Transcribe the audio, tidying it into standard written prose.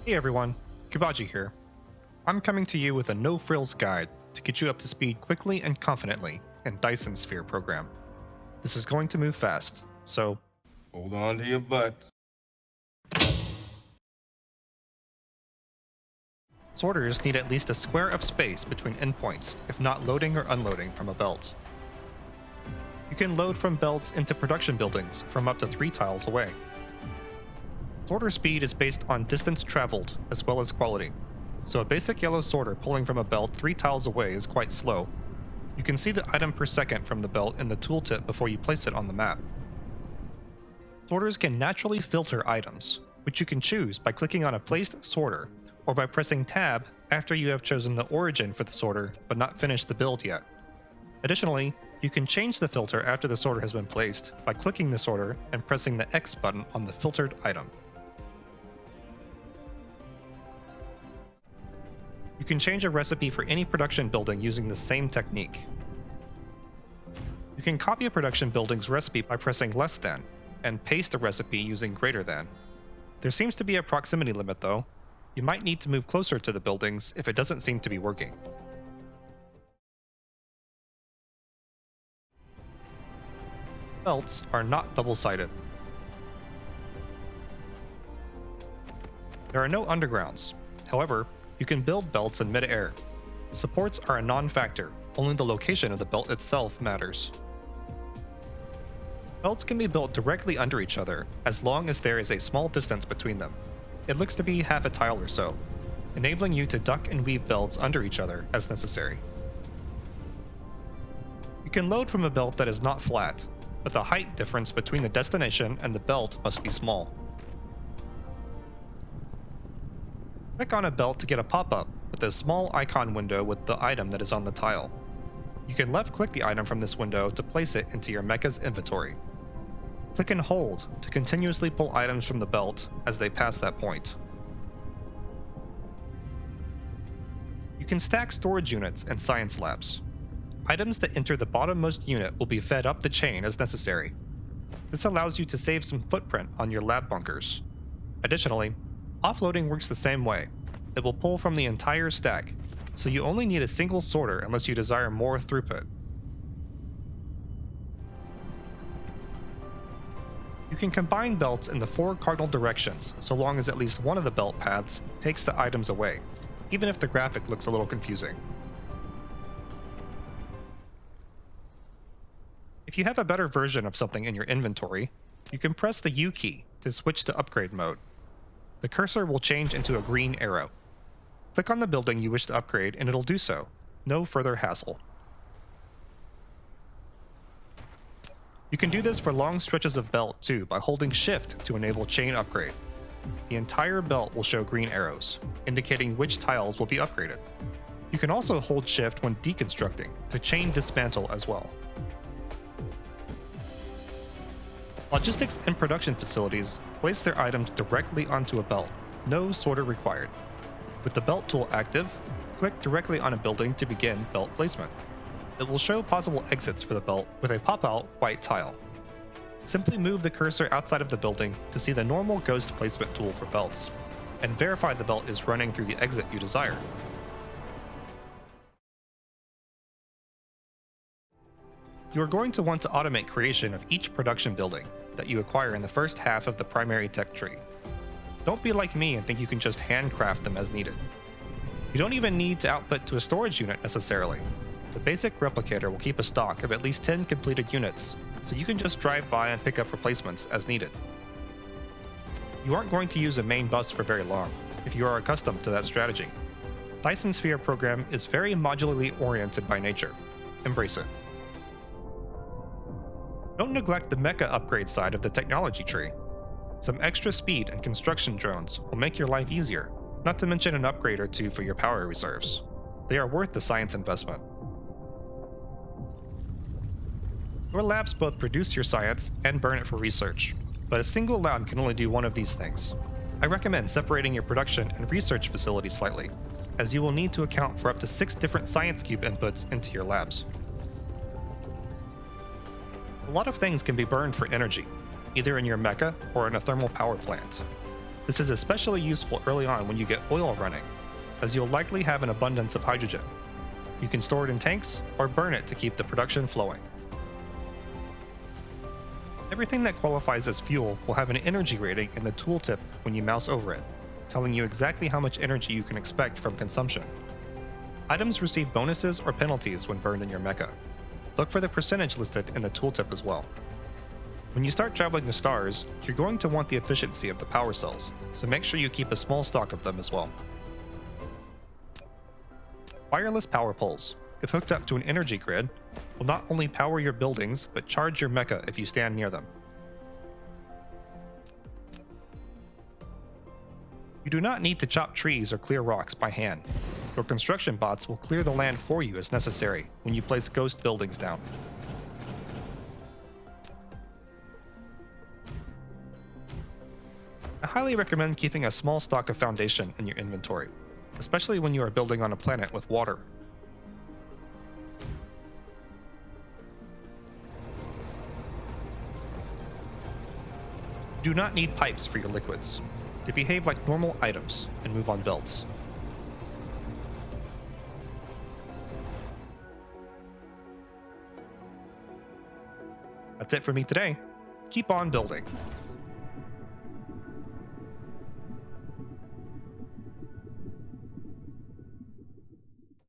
Hey everyone, Kubaji here. I'm coming to you with a no-frills guide to get you up to speed quickly and confidently in Dyson Sphere program. This is going to move fast, so Hold on to your butts. sorters need at least a square of space between endpoints if not loading or unloading from a belt. You can load from belts into production buildings from up to 3 tiles away. Sorter speed is based on distance traveled as well as quality, so a basic yellow sorter pulling from a belt 3 tiles away is quite slow. You can see the item per second from the belt in the tooltip before you place it on the map. Sorters can naturally filter items, which you can choose by clicking on a placed sorter or by pressing Tab after you have chosen the origin for the sorter but not finished the build yet. Additionally, you can change the filter after the sorter has been placed by clicking the sorter and pressing the X button on the filtered item. You can change a recipe for any production building using the same technique. You can copy a production building's recipe by pressing less than, and paste a recipe using greater than. There seems to be a proximity limit though. You might need to move closer to the buildings if it doesn't seem to be working. Belts are not double-sided. There are no undergrounds. However, you can build belts in mid-air. Supports are a non-factor, only the location of the belt itself matters. Belts can be built directly under each other, as long as there is a small distance between them. It looks to be half a tile or so, enabling you to duck and weave belts under each other as necessary. You can load from a belt that is not flat, but the height difference between the destination and the belt must be small. Click on a belt to get a pop-up with a small icon window with the item that is on the tile. You can left-click the item from this window to place it into your mecha's inventory. Click and hold to continuously pull items from the belt as they pass that point. You can stack storage units and science labs. Items that enter the bottommost unit will be fed up the chain as necessary. This allows you to save some footprint on your lab bunkers. Additionally, offloading works the same way. It will pull from the entire stack, so you only need a single sorter unless you desire more throughput. You can combine belts in the 4 cardinal directions so long as at least one of the belt paths takes the items away, even if the graphic looks a little confusing. If you have a better version of something in your inventory, you can press the U key to switch to upgrade mode. The cursor will change into a green arrow. Click on the building you wish to upgrade and it'll do so. No further hassle. You can do this for long stretches of belt too by holding Shift to enable chain upgrade. The entire belt will show green arrows, indicating which tiles will be upgraded. You can also hold Shift when deconstructing to chain dismantle as well. Logistics and production facilities place their items directly onto a belt, no sorter required. With the belt tool active, click directly on a building to begin belt placement. It will show possible exits for the belt with a pop-out white tile. Simply move the cursor outside of the building to see the normal ghost placement tool for belts, and verify the belt is running through the exit you desire. You are going to want to automate creation of each production building that you acquire in the first half of the primary tech tree. Don't be like me and think you can just handcraft them as needed. You don't even need to output to a storage unit necessarily. The basic replicator will keep a stock of at least 10 completed units, so you can just drive by and pick up replacements as needed. You aren't going to use a main bus for very long, if you are accustomed to that strategy. Dyson Sphere program is very modularly oriented by nature. Embrace it. Don't neglect the mecha upgrade side of the technology tree. Some extra speed and construction drones will make your life easier, not to mention an upgrade or two for your power reserves. They are worth the science investment. Your labs both produce your science and burn it for research, but a single lab can only do one of these things. I recommend separating your production and research facilities slightly, as you will need to account for up to 6 different science cube inputs into your labs. A lot of things can be burned for energy, either in your mecha or in a thermal power plant. This is especially useful early on when you get oil running, as you'll likely have an abundance of hydrogen. You can store it in tanks or burn it to keep the production flowing. Everything that qualifies as fuel will have an energy rating in the tooltip when you mouse over it, telling you exactly how much energy you can expect from consumption. Items receive bonuses or penalties when burned in your mecha. Look for the percentage listed in the tooltip as well. When you start traveling the stars, you're going to want the efficiency of the power cells, so make sure you keep a small stock of them as well. Wireless power poles, if hooked up to an energy grid, will not only power your buildings, but charge your mecha if you stand near them. You do not need to chop trees or clear rocks by hand. Your construction bots will clear the land for you as necessary when you place ghost buildings down. I highly recommend keeping a small stock of foundation in your inventory, especially when you are building on a planet with water. You do not need pipes for your liquids. They behave like normal items and move on belts. That's it for me today. Keep on building.